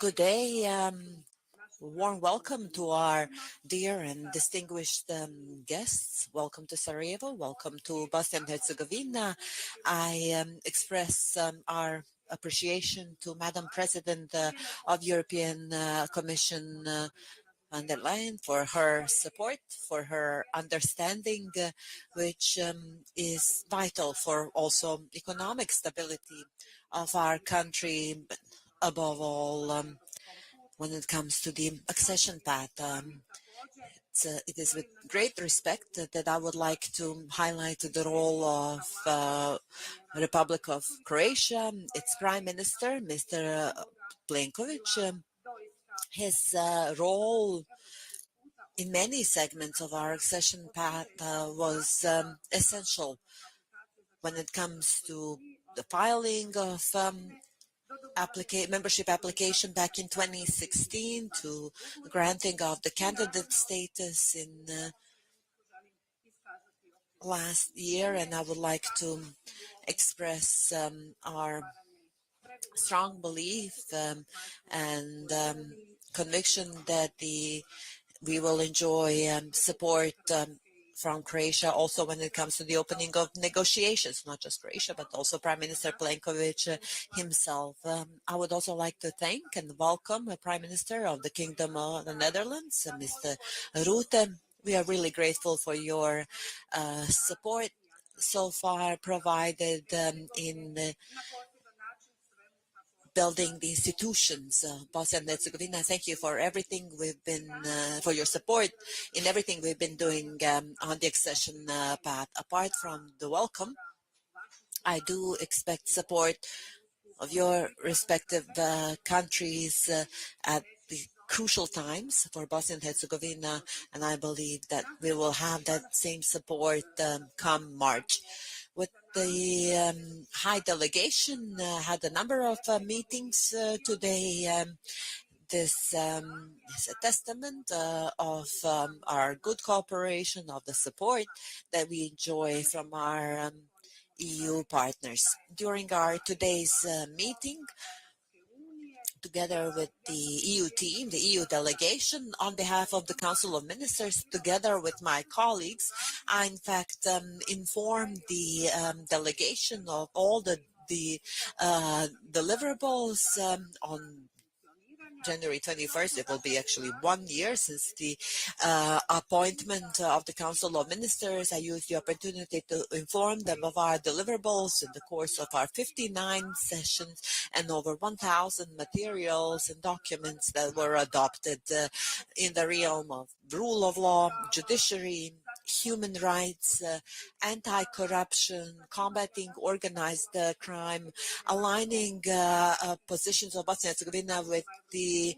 Good day. Warm welcome to our dear and distinguished guests. Welcome to Sarajevo. Welcome to Bosnia and Herzegovina. I express our appreciation to Madam President of European Commission, van der Leyen, for her support, for her understanding, which is vital for also economic stability of our country, but above all, when it comes to the accession path. It is with great respect that I would like to highlight the role of Republic of Croatia, its Prime Minister, Mr. Plenković. His role in many segments of our accession path was essential when it comes to the filing of membership application back in 2016 to granting of the candidate status in last year, and I would like to express our strong belief and conviction that we will enjoy support from Croatia also when it comes to the opening of negotiations, not just Croatia, but also Prime Minister Plenković himself. I would also like to thank and welcome the Prime Minister of the Kingdom of the Netherlands, Mr. Rutte. We are really grateful for your support so far provided in building the institutions of Bosnia and Herzegovina. Thank you for everything we've been, for your support in everything we've been doing on the accession path. Apart from the welcome, I do expect support of your respective countries at the crucial times for Bosnia and Herzegovina, and I believe that we will have that same support come March. With the high delegation, had a number of meetings today. This is a testament of our good cooperation, of the support that we enjoy from our EU partners. During our today's meeting, together with the EU team, the EU delegation, on behalf of the Council of Ministers, together with my colleagues, I in fact informed the delegation of all the deliverables on January 21st. It will be actually 1 year since the appointment of the Council of Ministers. I used the opportunity to inform them of our deliverables in the course of our 59 sessions and over 1,000 materials and documents that were adopted in the realm of rule of law, judiciary, human rights, anti-corruption, combating organized crime, aligning positions of Bosnia and Herzegovina with the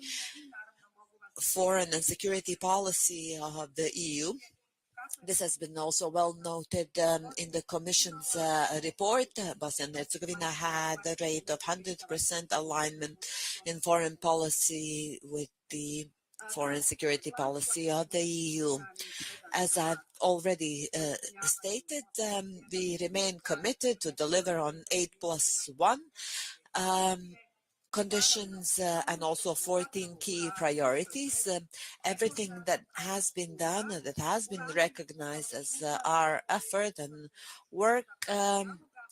foreign and security policy of the EU. This has been also well noted in the Commission's report. Bosnia and Herzegovina had a rate of 100% alignment in foreign policy with the foreign security policy of the EU. As I've already stated, we remain committed to deliver on 8+1 conditions and also 14 key priorities. Everything that has been done, that has been recognized as our effort and work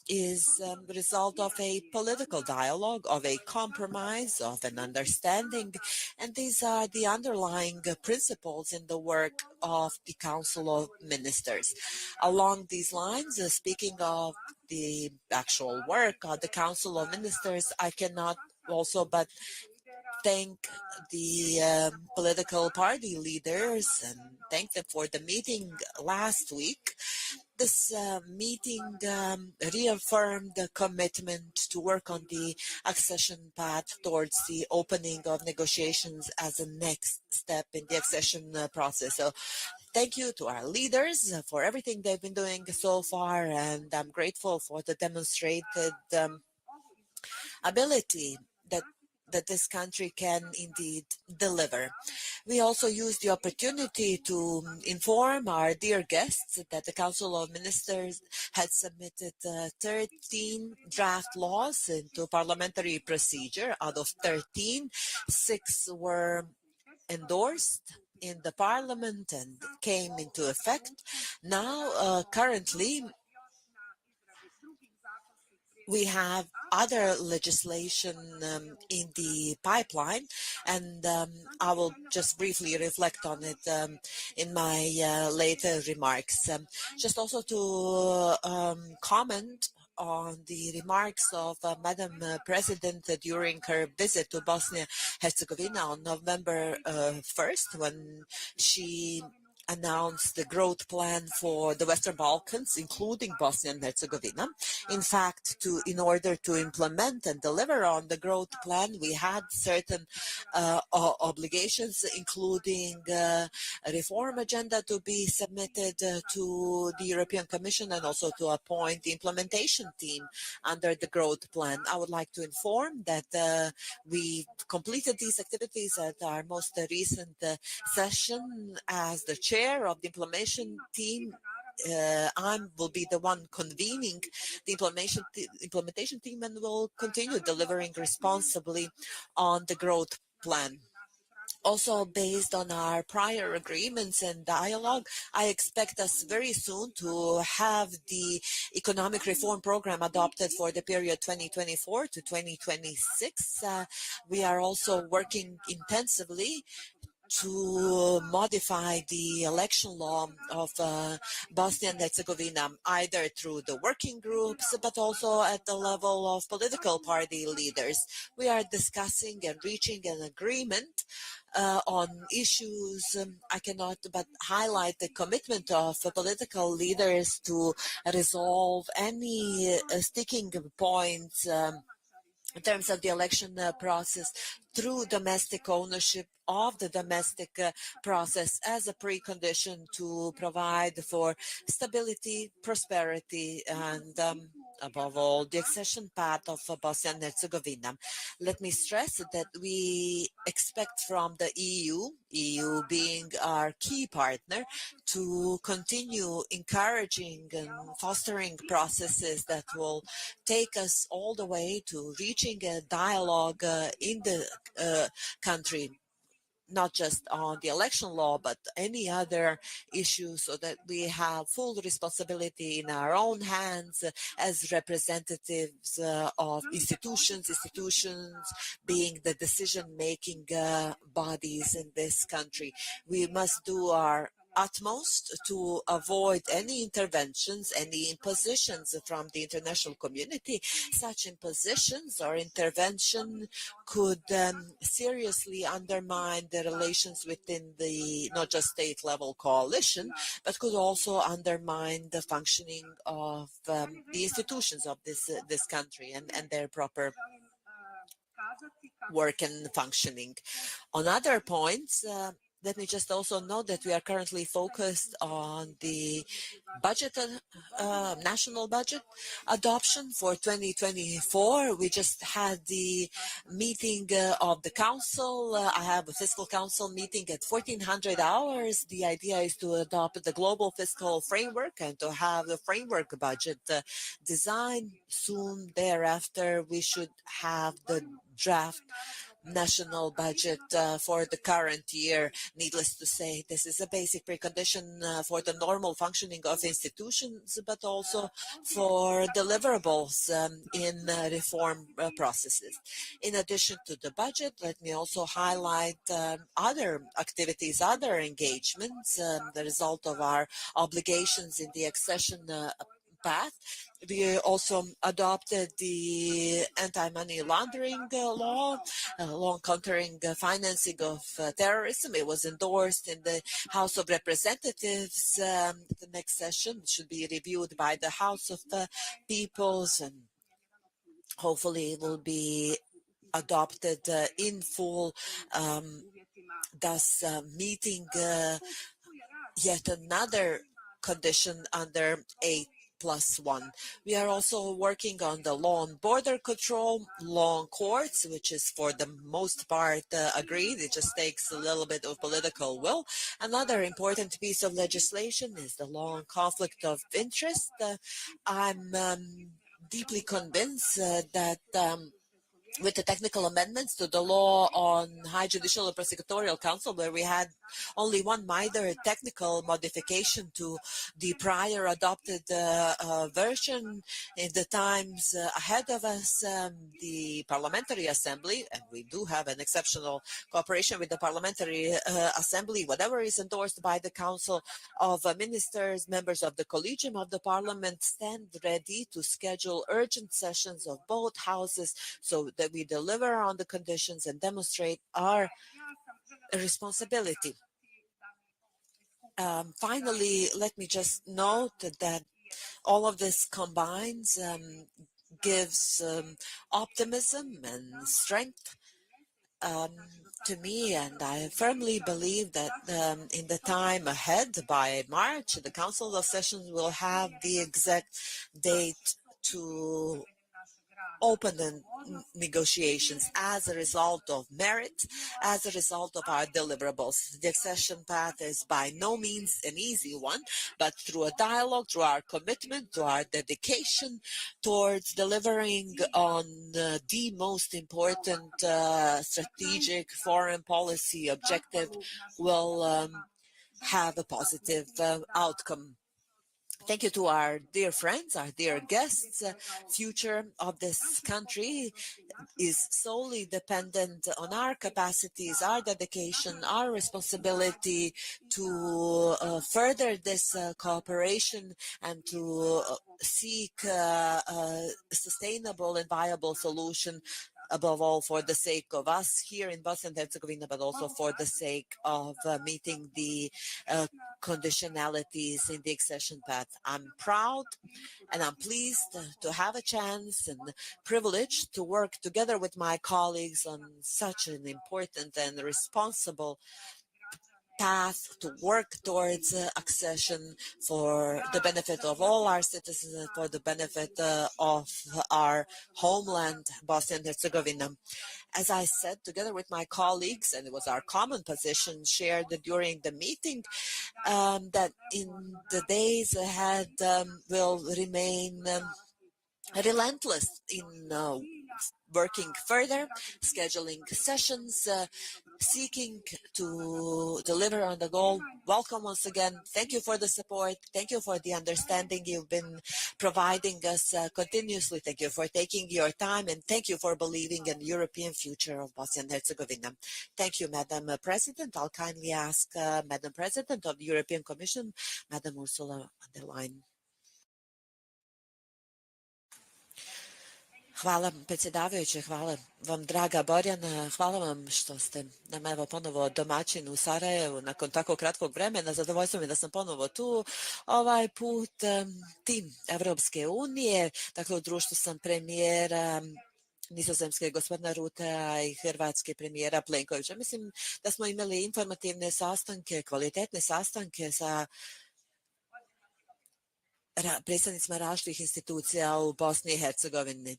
is the result of a political dialogue, of a compromise, of an understanding, and these are the underlying principles in the work of the Council of Ministers. Along these lines, speaking of the actual work of the Council of Ministers, I cannot also but thank the political party leaders and thank them for the meeting last week. This meeting reaffirmed the commitment to work on the accession path towards the opening of negotiations as a next step in the accession process. So thank you to our leaders for everything they've been doing so far, and I'm grateful for the demonstrated ability that that this country can indeed deliver. We also use the opportunity to inform our dear guests that the Council of Ministers had submitted 13 draft laws into parliamentary procedure. Out of 13, 6 were endorsed in the parliament and came into effect. Now, currently, we have other legislation in the pipeline, and I will just briefly reflect on it in my later remarks. Just also to comment on the remarks of Madam President during her visit to Bosnia and Herzegovina on November 1st, when she announced the growth plan for the Western Balkans, including Bosnia and Herzegovina. In fact, in order to implement and deliver on the growth plan, we had certain obligations, including a reform agenda to be submitted to the European Commission, and also to appoint the implementation team under the growth plan. I would like to inform that we completed these activities at our most recent session. As the chair of the implementation team, I will be the one convening the implementation team, and will continue delivering responsibly on the growth plan. Also, based on our prior agreements and dialogue, I expect us very soon to have the economic reform program adopted for the period 2024 to 2026. We are also working intensively to modify the election law of Bosnia and Herzegovina, either through the working groups, but also at the level of political party leaders. We are discussing and reaching an agreement on issues. I cannot but highlight the commitment of political leaders to resolve any sticking points in terms of the election process through domestic ownership of the domestic process as a precondition to provide for stability, prosperity, and above all, the accession path of Bosnia and Herzegovina. Let me stress that we expect from the EU being our key partner, to continue encouraging and fostering processes that will take us all the way to reaching a dialogue in the country, not just on the election law, but any other issues, so that we have full responsibility in our own hands as representatives of institutions being the decision-making bodies in this country. We must do our utmost to avoid any interventions, any impositions from the international community. Such impositions or intervention could seriously undermine the relations within the not just state-level coalition, but could also undermine the functioning of the institutions of this country and their proper work and functioning. On other points, let me just also note that we are currently focused on the budget, national budget adoption for 2024. We just had the meeting of the council. I have a fiscal council meeting at 1400 hours. The idea is to adopt the global fiscal framework and to have the framework budget designed. Soon thereafter, we should have the draft national budget for the current year. Needless to say, this is a basic precondition for the normal functioning of institutions, but also for deliverables in reform processes. In addition to the budget, let me also highlight other activities, other engagements, the result of our obligations in the accession path. We also adopted the anti-money laundering law, law countering financing of terrorism. It was endorsed in the House of Representatives. The next session should be reviewed by the House of Peoples, and hopefully it will be adopted in full, thus meeting yet another condition under 8 1+1. We are also working on the law on border control, law on courts, which is for the most part agreed. It just takes a little bit of political will. Another important piece of legislation is the law on conflict of interest. I'm deeply convinced that with the technical amendments to the law on High Judicial and Prosecutorial Council, where we had only one minor technical modification to the prior adopted version. In the times ahead of us, the Parliamentary Assembly, and we do have an exceptional cooperation with the Parliamentary Assembly, whatever is endorsed by the Council of Ministers, members of the Collegium of the Parliament stand ready to schedule urgent sessions of both houses so that we deliver on the conditions and demonstrate our responsibility. Finally, let me just note that all of this combines, gives optimism and strength to me, and I firmly believe that in the time ahead, by March, the Council of Sessions will have the exact date to open the negotiations as a result of merit, as a result of our deliverables. The accession path is by no means an easy one, but through a dialogue, through our commitment, through our dedication towards delivering on the most important strategic foreign policy objective, will have a positive outcome. Thank you to our dear friends, our dear guests. Future of this country is solely dependent on our capacities, our dedication, our responsibility to further this cooperation and to seek a sustainable and viable solution, above all for the sake of us here in Bosnia and Herzegovina, but also for the sake of meeting the conditionalities in the accession path. I'm proud and I'm pleased to have a chance and privilege to work together with my colleagues on such an important and responsible path to work towards accession for the benefit of all our citizens and for the benefit of our homeland, Bosnia and Herzegovina. As I said, together with my colleagues, and it was our common position shared during the meeting, that in the days ahead will remain relentless in working further, scheduling sessions, seeking to deliver on the goal. Welcome once again. Thank you for the support. Thank you for the understanding you've been providing us continuously. Thank you for taking your time, and thank you for believing in the European future of Bosnia and Herzegovina. Thank you, Madam President. I'll kindly ask Madam President of the European Commission, Madam Ursula on the line. Hvala predsjedavajući, hvala vam draga Borjana, hvala vam što ste nam evo ponovo domaćin u Sarajevu nakon tako kratkog vremena. Zadovoljstvo mi da sam ponovo tu. Ovaj put tim Evropske unije, dakle u društvu sam premijera Nizozemske gospodina Ruttea i hrvatske premijera Plenkovića. Mislim da smo imali informativne sastanke, kvalitetne sastanke sa predstavnicima različitih institucija u Bosni i Hercegovini.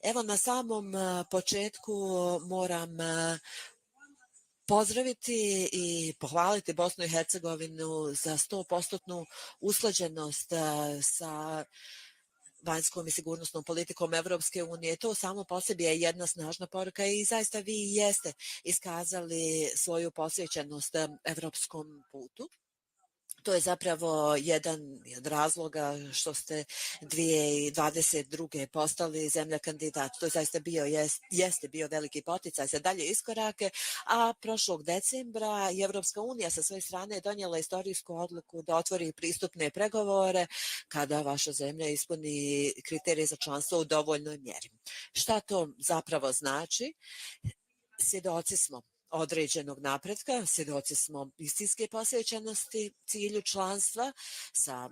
Evo na samom početku moram pozdraviti i pohvaliti Bosnu i Hercegovinu za 100% usklađenost sa vanjskom i sigurnosnom politikom Evropske unije. To samo po sebi je jedna snažna poruka i zaista vi jeste iskazali svoju posvećenost evropskom putu. To je zapravo jedan od razloga što ste 2022. postali zemlja kandidat. To je zaista jeste bio veliki poticaj za dalje iskorake, a prošlog decembra i Evropska unija sa svoje strane je donijela istorijsku odluku da otvori pristupne pregovore kada vaša zemlja ispuni kriterije za članstvo u dovoljnoj mjeri. Šta to zapravo znači? Svjedoci smo određenog napretka, svjedoci smo istinske posvećenosti cilju članstva sa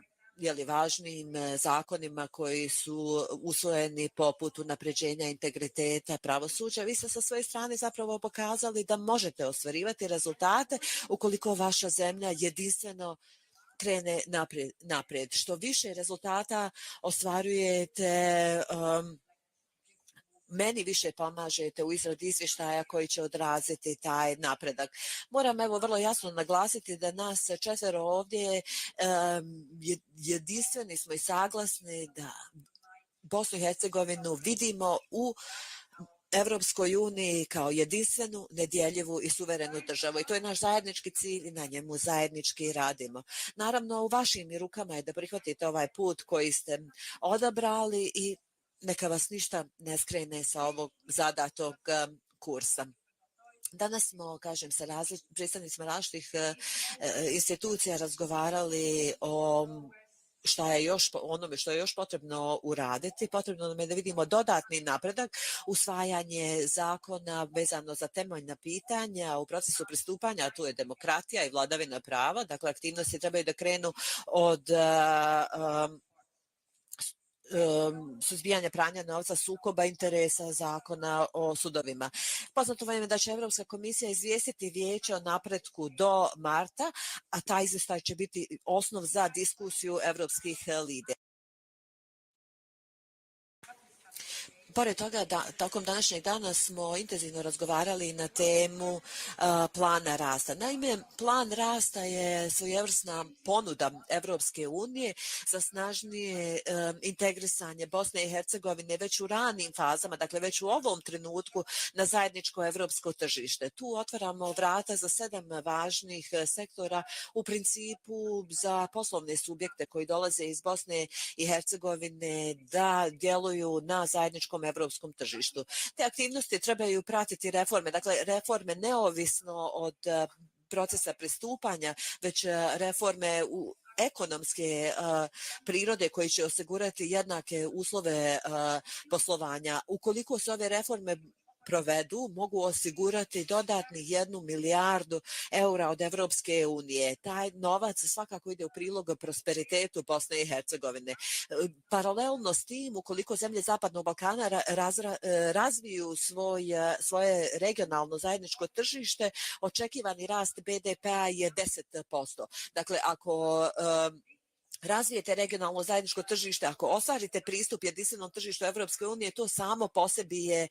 važnim zakonima koji su usvojeni poput unapređenja integriteta pravosuđa. Vi ste sa svoje strane zapravo pokazali da možete ostvarivati rezultate ukoliko vaša zemlja jedinstveno krene naprijed. Što više rezultata ostvarujete, meni više pomažete u izradi izvještaja koji će odraziti taj napredak. Moram vrlo jasno naglasiti da nas četvero ovdje jedinstveni smo i saglasni da Bosnu i Hercegovinu vidimo u Evropskoj uniji kao jedinstvenu, nedjeljivu i suverenu državu. I to je naš zajednički cilj i na njemu zajednički radimo. Naravno, u vašim rukama je da prihvatite ovaj put koji ste odabrali i neka vas ništa ne skrene sa ovog zadatog kursa. Danas smo, kažem, sa predstavnicima različitih institucija razgovarali o onome što je još potrebno uraditi. Potrebno nam je da vidimo dodatni napredak, usvajanje zakona vezano za temeljna pitanja u procesu pristupanja, a tu je demokratija i vladavina prava. Dakle, aktivnosti trebaju da krenu od suzbijanja pranja novca, sukoba interesa, zakona o sudovima. Poznato vam je da će Europska komisija izvijestiti vijeće o napretku do marta, a taj izvještaj će biti osnov za diskusiju europskih lidera. Pored toga, tokom današnjeg dana smo intenzivno razgovarali na temu plana rasta. Naime, plan rasta je svojevrsna ponuda Evropske unije za snažnije integrisanje Bosne i Hercegovine već u ranim fazama, dakle već u ovom trenutku na zajedničko evropsko tržište. Tu otvaramo vrata za 7 važnih sektora, u principu za poslovne subjekte koji dolaze iz Bosne i Hercegovine da djeluju na zajedničkom evropskom tržištu. Te aktivnosti trebaju pratiti reforme, dakle reforme neovisno od procesa pristupanja, već reforme u ekonomske prirode koji će osigurati jednake uslove poslovanja. Ukoliko se ove reforme provedu, mogu osigurati dodatnih 1 milijardu eura od Evropske unije. Taj novac svakako ide u prilog prosperitetu Bosne i Hercegovine. Paralelno s tim, ukoliko zemlje Zapadnog Balkana razviju svoje regionalno zajedničko tržište, očekivani rast BDP-a je 10%. Dakle, ako razvijete regionalno zajedničko tržište, ako ostvarite pristup jedinstvenom tržištu Evropske unije, to samo po sebi je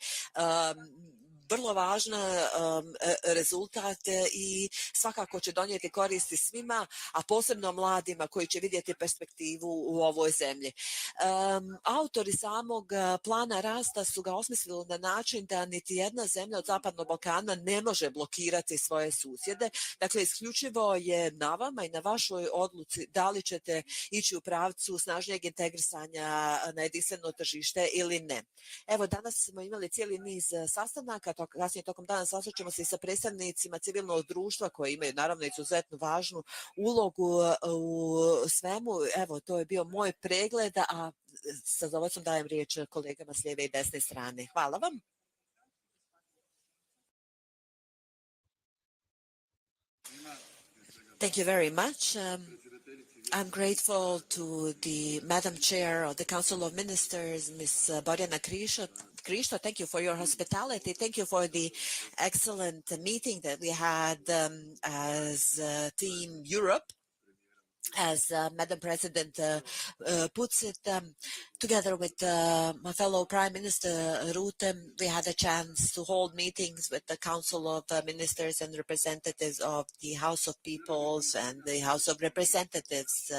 vrlo važan rezultat i svakako će donijeti koristi svima, a posebno mladima koji će vidjeti perspektivu u ovoj zemlji. Autori samog plana rasta su ga osmislili na način da niti jedna zemlja od Zapadnog Balkana ne može blokirati svoje susjede. Dakle, isključivo je na vama i na vašoj odluci da li ćete ići u pravcu snažnijeg integrisanja na jedinstveno tržište ili ne. Evo, danas smo imali cijeli niz sastanaka, kasnije tokom dana sasrećemo se i sa predstavnicima civilnog društva koji imaju naravno izuzetno važnu ulogu u svemu. Evo, to je bio moj pregled, a sa zadovoljstvom dajem riječ kolegama s lijeve i desne strane. Hvala vam. Thank you very much. I'm grateful to the Madam Chair of the Council of Ministers, Ms. Borjana Krišto. Thank you for your hospitality. Thank you for the excellent meeting that we had as Team Europe. As Madam President puts it, together with my fellow Prime Minister Rutte, we had a chance to hold meetings with the Council of Ministers and representatives of the House of Peoples and the House of Representatives,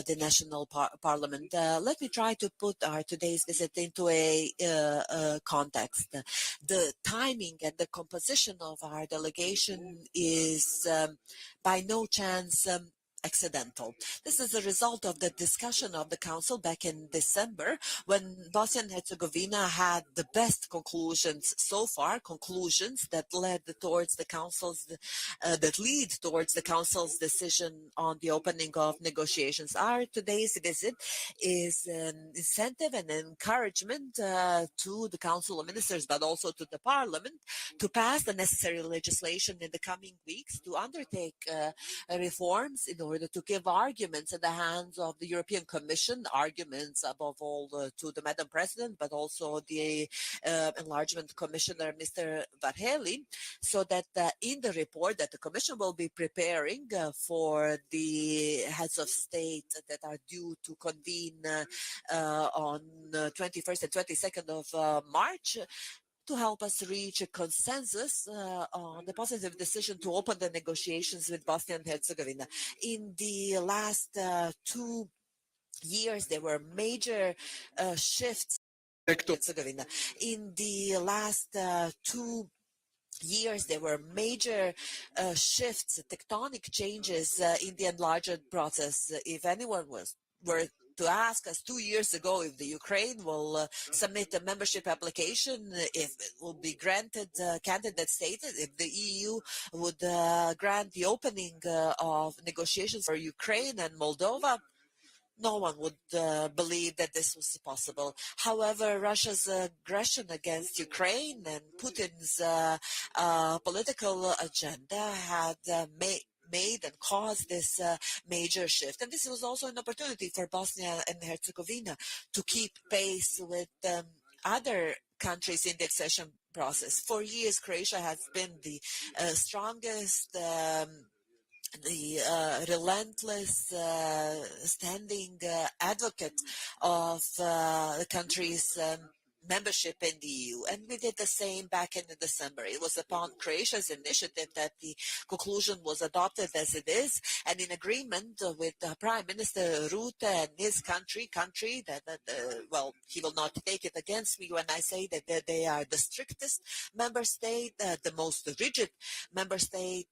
the National Parliament. Let me try to put our today's visit into a context. The timing and the composition of our delegation is by no chance accidental. This is a result of the discussion of the Council back in December when Bosnia and Herzegovina had the best conclusions so far, conclusions that led towards the Council's, that lead towards the Council's decision on the opening of negotiations. Our today's visit is an incentive and encouragement to the Council of Ministers, but also to the Parliament to pass the necessary legislation in the coming weeks to undertake reforms in order order to give arguments in the hands of the European Commission, arguments above all to the Madam President, but also the Enlargement Commissioner, Mr. Varhelyi, so that in the report that the Commission will be preparing for the heads of state that are due to convene on 21st and 22nd of March, to help us reach a consensus on the positive decision to open the negotiations with Bosnia and Herzegovina. In the last 2 years, there were major shifts. In the last 2 years, there were major shifts, tectonic changes in the enlargement process. If anyone were to ask us 2 years ago if the Ukraine will submit a membership application, if it will be granted candidate status, if the EU would grant the opening of negotiations for Ukraine and Moldova, no one would believe that this was possible. However, Russia's aggression against Ukraine and Putin's political agenda had made and caused this major shift. And this was also an opportunity for Bosnia and Herzegovina to keep pace with other countries in the accession process. For years, Croatia has been the strongest relentless standing advocate of the country's membership in the EU. And we did the same back in December. It was upon Croatia's initiative that the conclusion was adopted as it is, and in agreement with Prime Minister Rutte and his country that well, he will not take it against me when I say that they are the strictest member state, the most rigid member state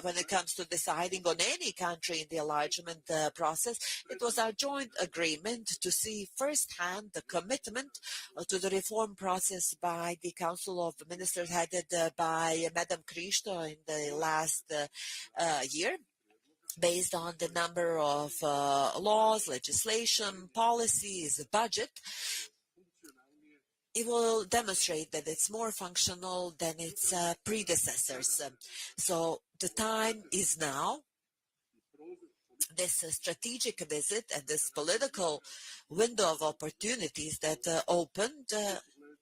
when it comes to deciding on any country in the enlargement process. It was our joint agreement to see firsthand the commitment to the reform process by the Council of Ministers headed by Madam Krišto in the last year, based on the number of laws, legislation, policies, budget. It will demonstrate that it's more functional than its predecessors. So the time is now. This strategic visit and this political window of opportunities that opened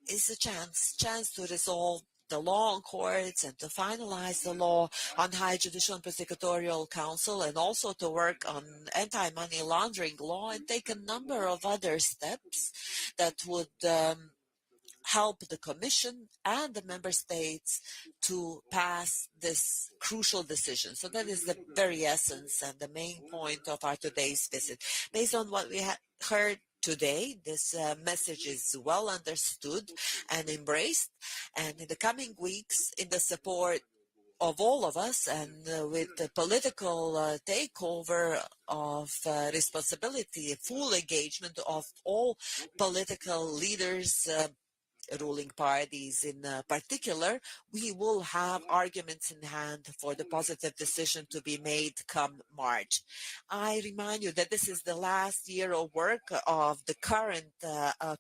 is a chance to resolve the law on courts and to finalize the law on High Judicial and Prosecutorial Council, and also to work on anti-money laundering law and take a number of other steps that would help the Commission and the Member States to pass this crucial decision. So that is the very essence and the main point of our today's visit. Based on what we heard today, this message is well understood and embraced, and in the coming weeks, in the support of all of us and with the political takeover of responsibility, full engagement of all political leaders, ruling parties in particular, we will have arguments in hand for the positive decision to be made come March. I remind you that this is the last year of work of the current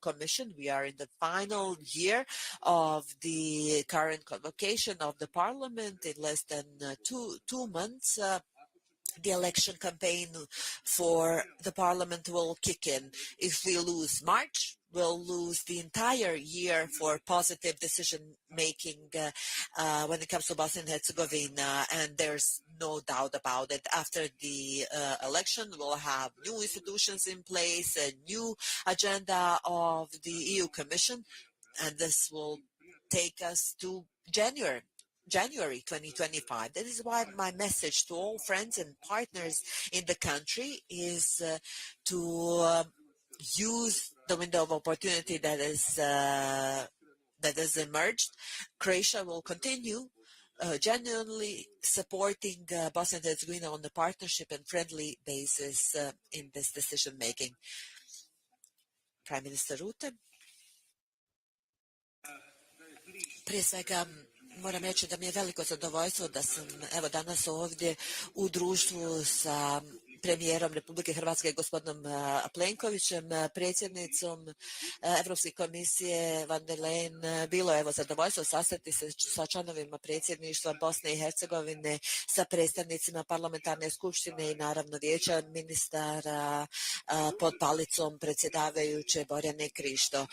Commission. We are in the final year of the current convocation of the Parliament. In less than two months, the election campaign for the Parliament will kick in. If we lose March, we'll lose the entire year for positive decision-making when it comes to Bosnia and Herzegovina, and there's no doubt about it. After the election, we'll have new institutions in place, a new agenda of the EU Commission, and this will take us to January 2025. That is why my message to all friends and partners in the country is to use the window of opportunity that has emerged. Croatia will continue genuinely supporting Bosnia and Herzegovina on a partnership and friendly basis in this decision making. Prime Minister Rutte. Prije svega moram reći da mi je veliko zadovoljstvo da sam evo danas ovdje u društvu sa premijerom Republike Hrvatske gospodinom Plenkovićem, predsjednicom Europske komisije van der Leyen. Bilo je zadovoljstvo sastati se sa članovima predsjedništva Bosne i Hercegovine, sa predstavnicima parlamentarne skupštine i naravno vijeća ministara pod palicom predsjedavajuće Borjane Krišto.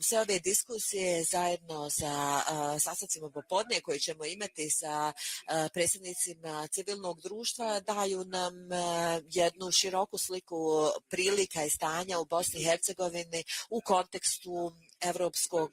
Sve ove diskusije zajedno sa sastancima popodne koje ćemo imati sa predsjednicima civilnog društva daju nam jednu široku sliku prilika i stanja u Bosni i Hercegovini u kontekstu evropskog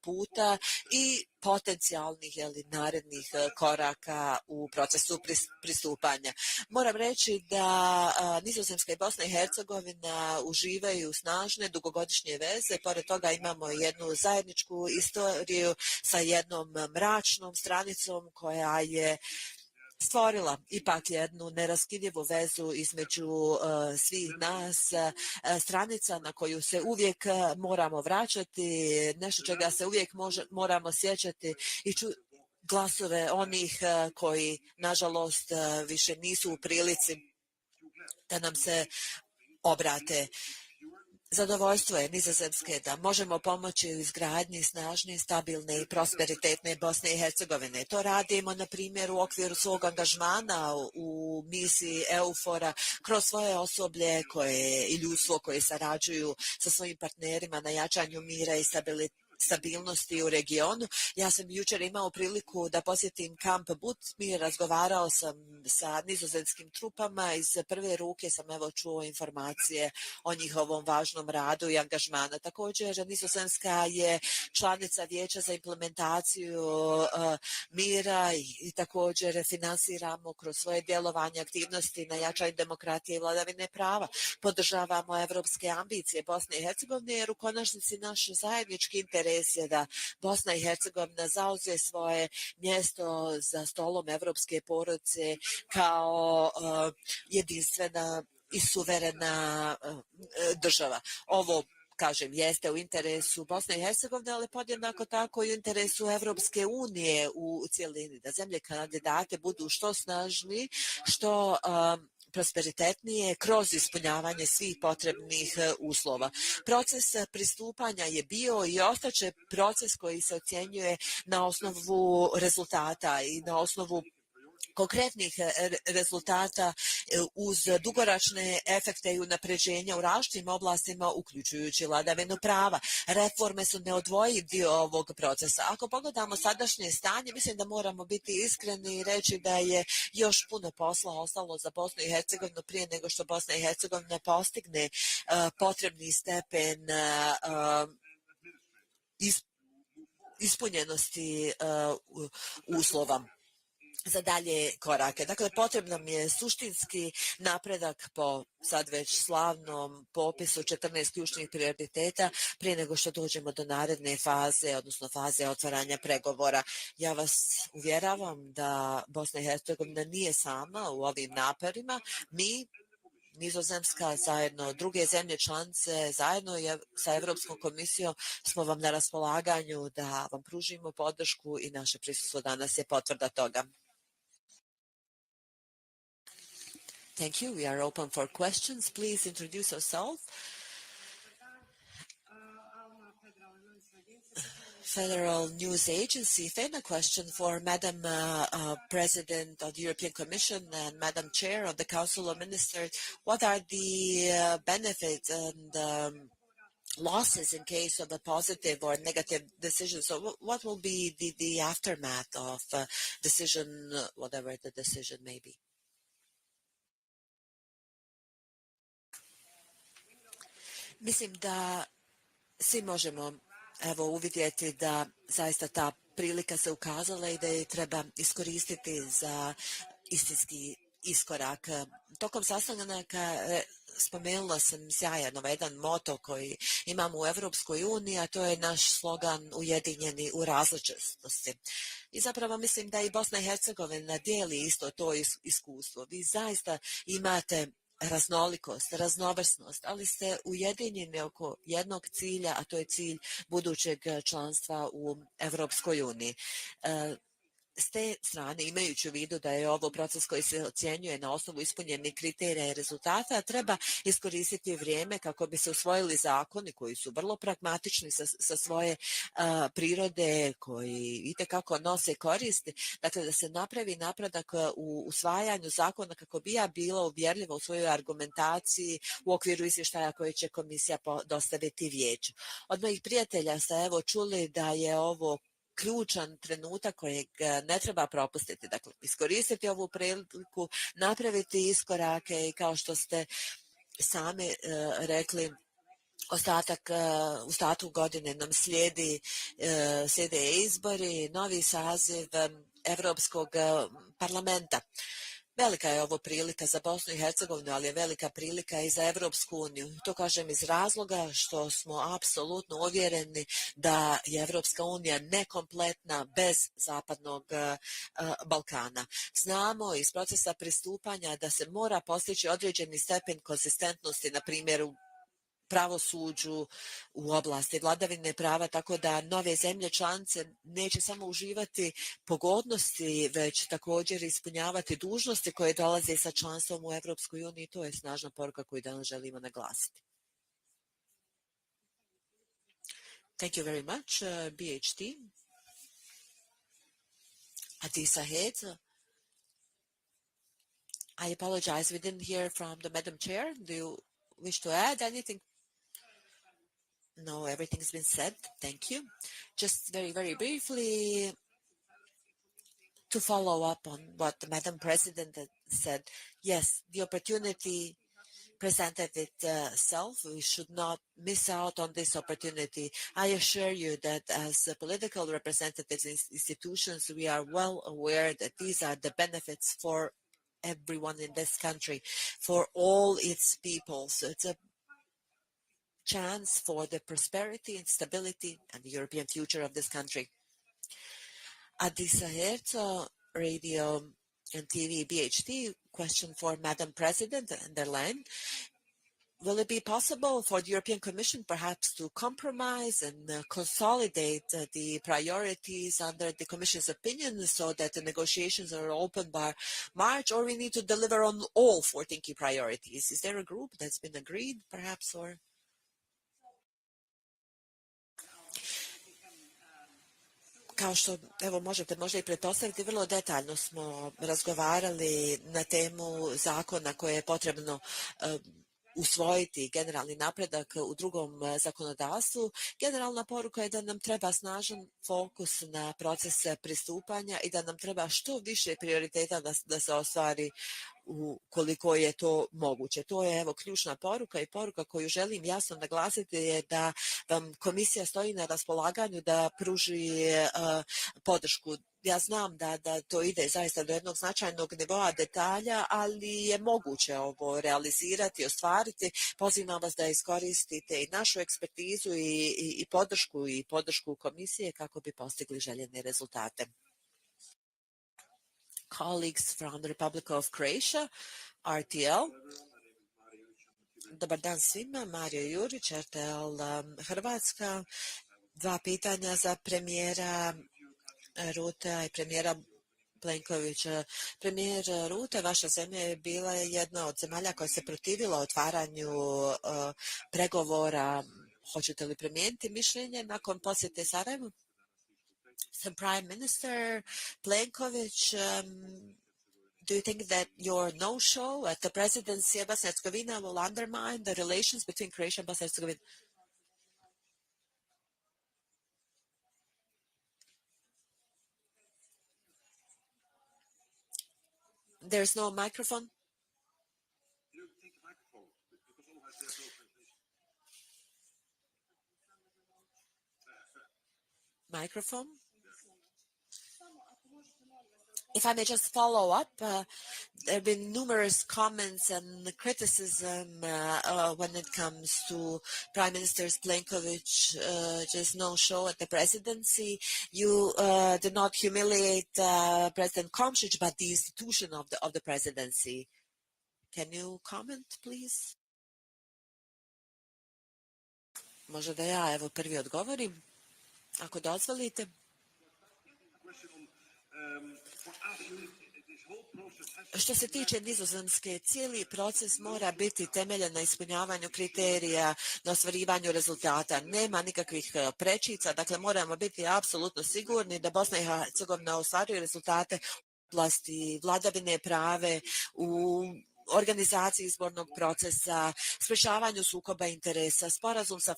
puta i potencijalnih narednih koraka u procesu pristupanja. Moram reći da Nizozemska i Bosna i Hercegovina uživaju snažne dugogodišnje veze, pored toga imamo jednu zajedničku istoriju sa jednom mračnom stranicom koja je stvorila ipak jednu neraskidivu vezu između svih nas, stranica na koju se uvijek moramo vraćati, nešto čega se uvijek moramo sjećati i glasove onih koji nažalost više nisu u prilici da nam se obrate. Zadovoljstvo je Nizozemske da možemo pomoći u izgradnji snažne, stabilne i prosperitetne Bosne i Hercegovine. To radimo, na primjer, u okviru svog angažmana u misiji EUFOR-a kroz svoje osoblje i ljudstvo koje sarađuju sa svojim partnerima na jačanju mira i stabilnosti u regionu. Ja sam jučer imao priliku da posjetim kamp Butmir, razgovarao sam sa nizozemskim trupama, iz prve ruke sam čuo informacije o njihovom važnom radu i angažmana. Također, Nizozemska je članica Vijeća za implementaciju mira i također finansiramo kroz svoje djelovanje aktivnosti na jačanju demokratije i vladavine prava. Podržavamo evropske ambicije Bosne i Hercegovine jer u konačnici naš zajednički interes je da Bosna i Hercegovina zauzme svoje mjesto za stolom evropske porodice kao jedinstvena i suverena država. Ovo, kažem, jeste u interesu Bosne i Hercegovine, ali podjednako tako i u interesu Evropske unije u cjelini, da zemlje kandidate budu što snažniji, što prosperitetnije kroz ispunjavanje svih potrebnih uslova. Proces pristupanja je bio i ostaće proces koji se ocjenjuje na osnovu rezultata i na osnovu konkretnih rezultata uz dugoročne efekte i unapređenja u različitim oblastima, uključujući vladavinu prava. Reforme su neodvojiv dio ovog procesa. Ako pogledamo sadašnje stanje, mislim da moramo biti iskreni i reći da je još puno posla ostalo za Bosnu i Hercegovinu prije nego što Bosna i Hercegovina postigne potrebni stepen ispunjenosti uslova za dalje korake. Dakle, potrebno mi je suštinski napredak po sad već slavnom popisu 14 ključnih prioriteta prije nego što dođemo do naredne faze, odnosno faze otvaranja pregovora. Ja vas uvjeravam da Bosna i Hercegovina nije sama u ovim naporima. Mi, Nizozemska, zajedno druge zemlje članice, zajedno sa Europskom komisijom smo vam na raspolaganju da vam pružimo podršku i naše prisustvo danas je potvrda toga. Thank you. We are open for questions. Please introduce yourself. Federal News Agency. A question for Madam President of the European Commission and Madam Chair of the Council of Ministers. What are the benefits and losses in case of a positive or negative decision? So what will be the aftermath of decision, whatever the decision may be? Mislim da svi možemo uvidjeti da zaista ta prilika se ukazala i da je treba iskoristiti za istinski iskorak. Tokom sastanaka spomenula sam sjajno jedan moto koji imamo u Europskoj uniji, a to je naš slogan ujedinjeni u različitosti. I zapravo mislim da i Bosna i Hercegovina dijeli isto to iskustvo. Vi zaista imate raznolikost, raznovrsnost, ali ste ujedinjeni oko jednog cilja, a to je cilj budućeg članstva u Europskoj uniji. S te strane, imajući u vidu da je ovo proces koji se ocjenjuje na osnovu ispunjenih kriterija i rezultata, treba iskoristiti vrijeme kako bi se usvojili zakoni koji su vrlo pragmatični sa svoje prirode, koji itekako nose koristi. Dakle, da se napravi napredak u usvajanju zakona kako bi ja bila uvjerljiva u svojoj argumentaciji u okviru izvještaja koje će komisija dostaviti vijeću. Od mojih prijatelja ste evo čuli da je ovo ključan trenutak kojeg ne treba propustiti. Dakle, iskoristiti ovu priliku, napraviti iskorake i kao što ste sami rekli, ostatku godine nam slijede izbori, novi saziv Europskog parlamenta. Velika je ovo prilika za Bosnu i Hercegovinu, ali je velika prilika i za Europsku uniju. To kažem iz razloga što smo apsolutno uvjereni da je Europska unija nekompletna bez Zapadnog Balkana. Znamo iz procesa pristupanja da se mora postići određeni stepen konzistentnosti, na primjer u pravosuđu, u oblasti vladavine prava, tako da nove zemlje članice neće samo uživati pogodnosti, već također ispunjavati dužnosti koje dolaze sa članstvom u Europskoj uniji. To je snažna poruka koju danas želimo naglasiti. Thank you very much, BHT. Adisa Head. I apologize, we didn't hear from the Madam Chair. Do you wish to add anything? No, everything's been said. Thank you. Just very, very briefly, to follow up on what the Madam President said. Yes, the opportunity presented itself. We should not miss out on this opportunity. I assure you that as political representatives in institutions, we are well aware that these are the benefits for everyone in this country, for all its people. So it's a chance for the prosperity and stability and the European future of this country. Adisa Herzog, Radio and TV BHT, question for Madam President der Leyen. Will it be possible for the European Commission perhaps to compromise and consolidate the priorities under the Commission's opinion so that the negotiations are open by March, or we need to deliver on all 14 key priorities? Is there a group that's been agreed perhaps, or? Kao što evo možete možda i pretpostaviti, vrlo detaljno smo razgovarali na temu zakona koje je potrebno usvojiti generalni napredak u drugom zakonodavstvu. Generalna poruka je da nam treba snažan fokus na proces pristupanja i da nam treba što više prioriteta da se ostvari koliko je to moguće. To je evo ključna poruka i poruka koju želim jasno naglasiti je da vam komisija stoji na raspolaganju da pruži podršku. Ja znam da to ide zaista do jednog značajnog nivoa detalja, ali je moguće ovo realizirati, ostvariti. Pozivam vas da iskoristite i našu ekspertizu i podršku komisije kako bi postigli željene rezultate. Colleagues from the Republic of Croatia, RTL. Dobar dan svima, Mario Jurić, RTL Hrvatska. Dva pitanja za premijera Rutte i premijera Plenkovića. Premijer Rutte, vaša zemlja je bila jedna od zemalja koja se protivila otvaranju pregovora. Hoćete li promijeniti mišljenje nakon posjete Sarajevu? Prime Minister Plenković, do you think that your no-show at the presidency of Bosnia and Herzegovina will undermine the relations between Croatia and Bosnia and Herzegovina? There's no microphone. Microphone. If I may just follow up, there have been numerous comments and criticism when it comes to Prime Minister Plenković just no show at the presidency. You did not humiliate President Komšić, but the institution of the presidency. Can you comment, please? Možda da ja evo prvi odgovorim, ako dozvolite. Što se tiče Nizozemske, cijeli proces mora biti temeljen na ispunjavanju kriterija, na ostvarivanju rezultata. Nema nikakvih prečica, dakle moramo biti apsolutno sigurni da Bosna i Hercegovina ostvaruje rezultate oblasti vladavine prave, u organizaciji izbornog procesa, sprečavanju sukoba interesa, sporazum sa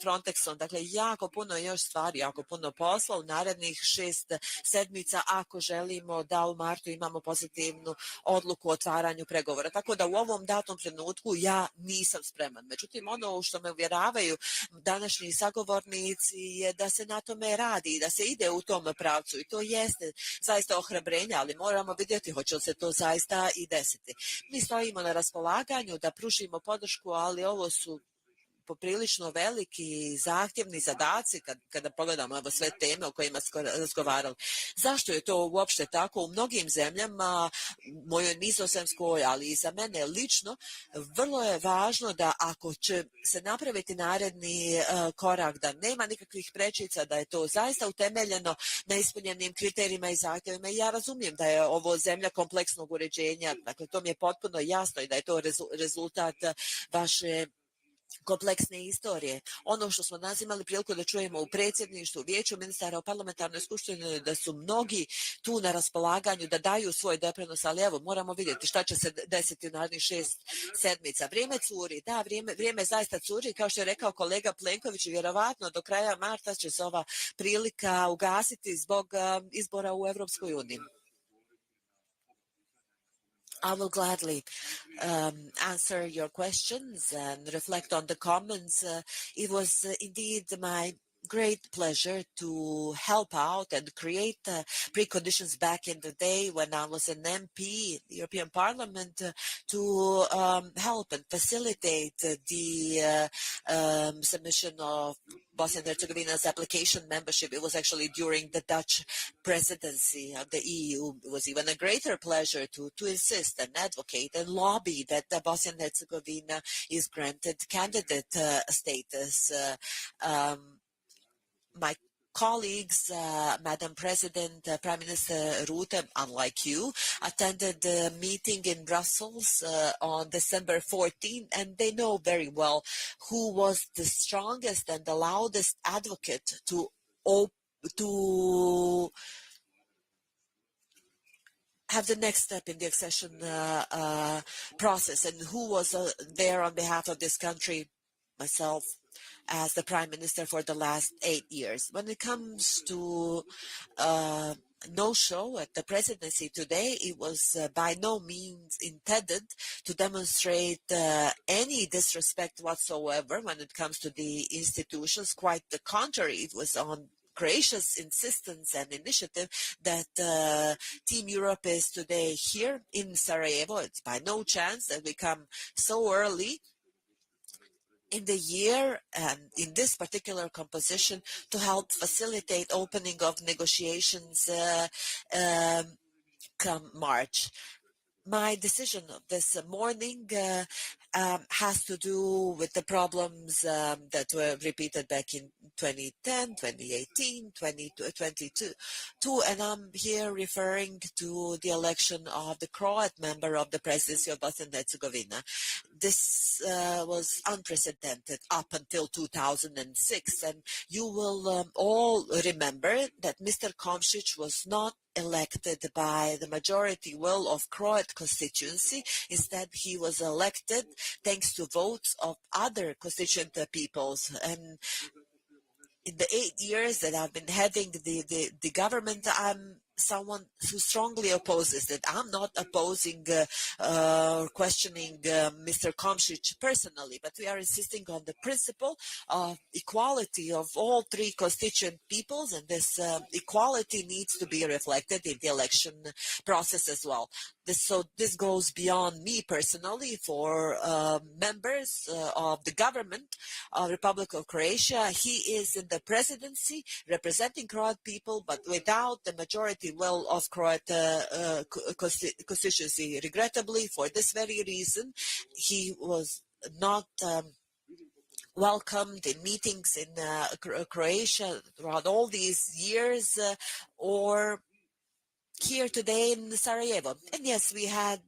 Frontexom, dakle jako puno još stvari, jako puno posla u narednih 6 sedmica ako želimo da u martu imamo pozitivnu odluku o otvaranju pregovora. Tako da u ovom datom trenutku ja nisam spreman. Međutim, ono u što me uvjeravaju današnji sagovornici je da se na tome radi i da se ide u tom pravcu i to jeste zaista ohrabrenje, ali moramo vidjeti hoće li se to zaista i desiti. Mi stojimo na raspolaganju da pružimo podršku, ali ovo su poprilično veliki i zahtjevni zadaci kada pogledamo evo sve teme o kojima smo razgovarali. Zašto je to uopšte tako? U mnogim zemljama, mojoj Nizozemskoj, ali i za mene lično, vrlo je važno da ako će se napraviti naredni korak, da nema nikakvih prečica, da je to zaista utemeljeno na ispunjenim kriterijima i zahtjevima. I ja razumijem da je ovo zemlja kompleksnog uređenja, dakle to mi je potpuno jasno i da je to rezultat vaše kompleksne istorije. Ono što smo nas imali priliku da čujemo u predsjedništvu, vijeću ministara, u parlamentarnoj skupštini, da su mnogi tu na raspolaganju, da daju svoj doprinos, ali evo, moramo vidjeti šta će se desiti u narednih 6 sedmica. Vrijeme curi, da, vrijeme zaista curi, kao što je rekao kolega Plenković, vjerovatno do kraja marta će se ova prilika ugasiti zbog izbora u Europskoj uniji. I will gladly answer your questions and reflect on the comments. It was indeed my great pleasure to help out and create preconditions back in the day when I was an MP in the European Parliament to help and facilitate the submission of Bosnia and Herzegovina's application membership. It was actually during the Dutch presidency of the EU. It was even a greater pleasure to insist and advocate and lobby that Bosnia and Herzegovina is granted candidate status. My colleagues, Madam President, Prime Minister Rutte, unlike you, attended the meeting in Brussels on December 14, and they know very well who was the strongest and the loudest advocate to have the next step in the accession process, and who was there on behalf of this country, myself, as the Prime Minister for the last 8 years. When it comes to no-show at the presidency today, it was by no means intended to demonstrate any disrespect whatsoever when it comes to the institutions. Quite the contrary, it was on Croatia's insistence and initiative that Team Europe is today here in Sarajevo. It's by no chance that we come so early in the year and in this particular composition to help facilitate opening of negotiations come March. My decision of this morning has to do with the problems that were repeated back in 2010, 2018, 2022, and I'm here referring to the election of the Croat member of the presidency of Bosnia and Herzegovina. This was unprecedented up until 2006, and you will all remember that Mr. Komšić was not elected by the majority will of Croat constituency. Instead, he was elected thanks to votes of other constituent peoples. And in the 8 years that I've been heading the government, I'm someone who strongly opposes it. I'm not opposing or questioning Mr. Komšić personally, but we are insisting on the principle of equality of all three constituent peoples, and this equality needs to be reflected in the election process as well. This goes beyond me personally for members of the government of Republic of Croatia. He is in the presidency representing Croat people, but without the majority will of Croat constituency. Regrettably, for this very reason, he was not welcomed in meetings in Croatia throughout all these years, or here today in Sarajevo. And yes, we had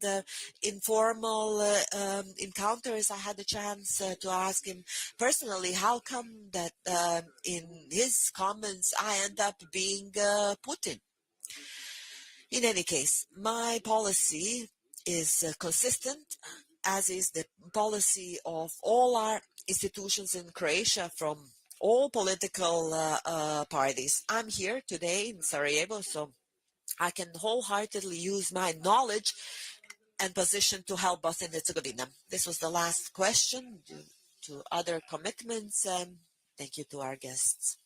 informal encounters. I had the chance to ask him personally, how come that in his comments I end up being Putin? In any case, my policy is consistent, as is the policy of all our institutions in Croatia from all political parties. I'm here today in Sarajevo, so I can wholeheartedly use my knowledge and position to help Bosnia and Herzegovina. This was the last question due to other commitments. Thank you to our guests.